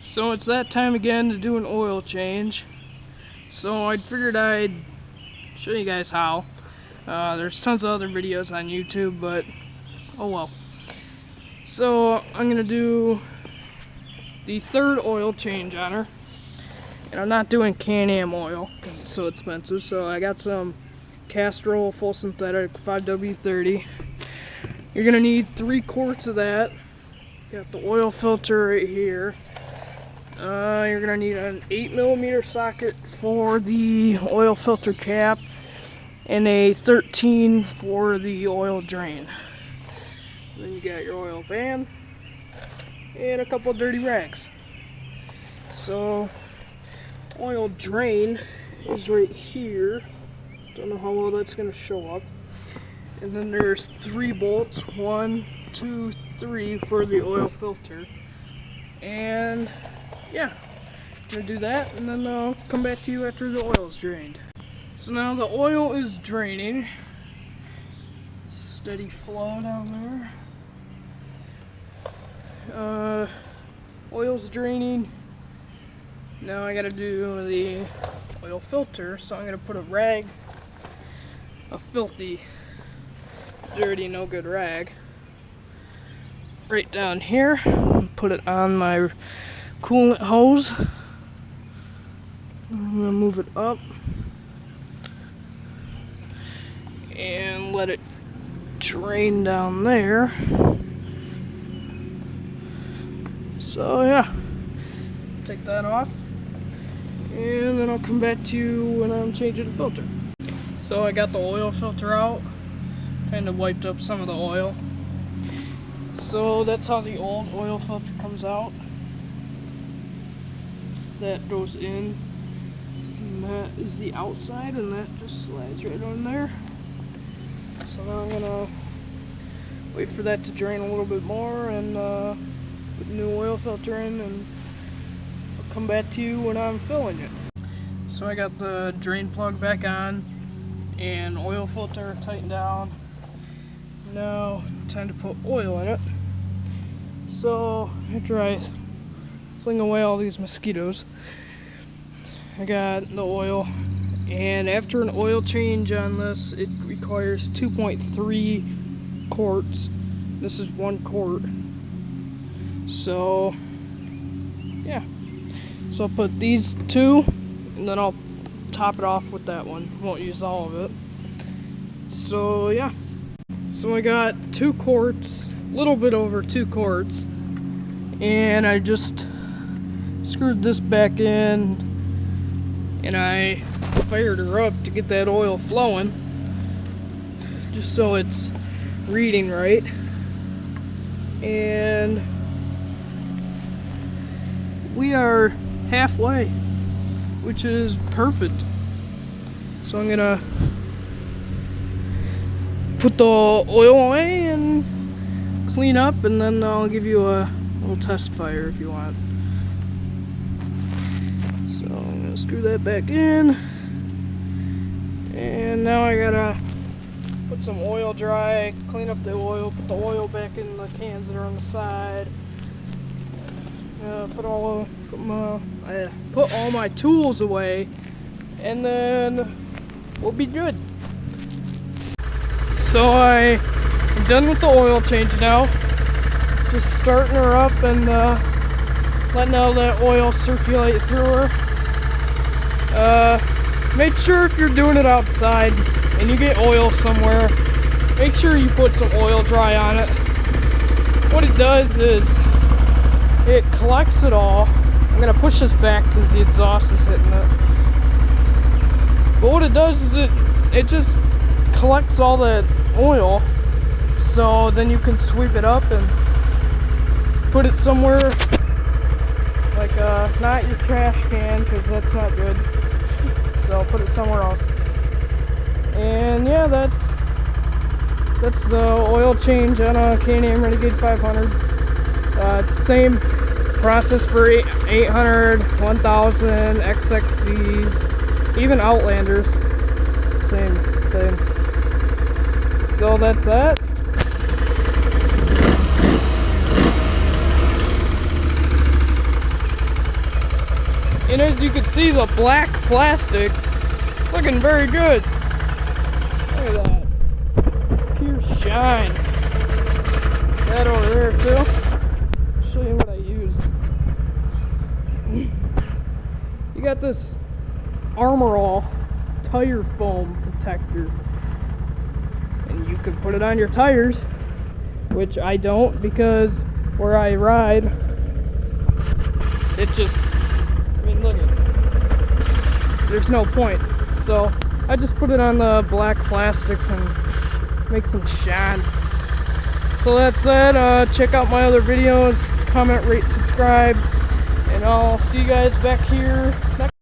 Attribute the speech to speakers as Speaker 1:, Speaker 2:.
Speaker 1: So it's that time again to do an oil change. So I figured I'd show you guys how. There's tons of other videos on YouTube, but oh well. So I'm gonna do the third oil change on her. And I'm not doing Can-Am oil because it's so expensive. So I got some Castrol full synthetic 5W30. You're gonna need 3 quarts of that. Got the oil filter right here. You're gonna need an 8mm socket for the oil filter cap and a 13 for the oil drain. Then you got your oil pan and a couple of dirty rags. So oil drain is right here. Don't know how well that's gonna show up. And then there's 3 bolts, 1, 2, 3 for the oil filter. And yeah, I'm gonna do that, and then I'll come back to you after the oil is drained. So now the oil is draining. Steady flow down there. Oil's draining. Now I gotta do the oil filter, so I'm gonna put a rag, a filthy, dirty, no good rag, right down here. Put it on my coolant hose. I'm gonna move it up and let it drain down there. So yeah, take that off, and then I'll come back to you when I'm changing the filter. So I got the oil filter out, kind of wiped up some of the oil. So that's how the old oil filter comes out. That goes in, and that is the outside, and that just slides right on there. So now I'm gonna wait for that to drain a little bit more and put the new oil filter in, and I'll come back to you when I'm filling it. So I got the drain plug back on and oil filter tightened down. Now time to put oil in it. So after I fling away all these mosquitoes, I got the oil, and after an oil change on this, it requires 2.3 quarts. This is 1 quart. So yeah, so I'll put these 2, and then I'll top it off with that one. Won't use all of it. So yeah, so I got 2 quarts, a little bit over 2 quarts, and I just screwed this back in, and I fired her up to get that oil flowing, just so it's reading right. And we are halfway, which is perfect. So I'm gonna put the oil away and clean up, and then I'll give you a little test fire if you want. So I'm gonna screw that back in, and now I gotta put some oil dry, clean up the oil, put the oil back in the cans that are on the side. Put all my tools away, and then we'll be good. So I'm done with the oil change now. Just starting her up and letting all that oil circulate through her. Make sure if you're doing it outside and you get oil somewhere, make sure you put some oil dry on it. What it does is it collects it all. I'm gonna push this back because the exhaust is hitting it. But what it does is it just collects all that oil, so then you can sweep it up and put it somewhere, like not your trash can, because that's not good. So put it somewhere else. And yeah, that's the oil change on a Can-Am Renegade 500. It's the same process for 800, 1000, XXCs, even Outlanders. Same thing. So that's that. And as you can see, the black plastic is looking very good. Look at that. Pure shine. That over there too. I'll show you what I use. You got this Armor All tire foam protector. And you can put it on your tires, which I don't because where I ride, it just, I mean, look at it. There's no point. So I just put it on the black plastics and make some shine. So that's that. Check out my other videos. Comment, rate, subscribe. And I'll see you guys back here next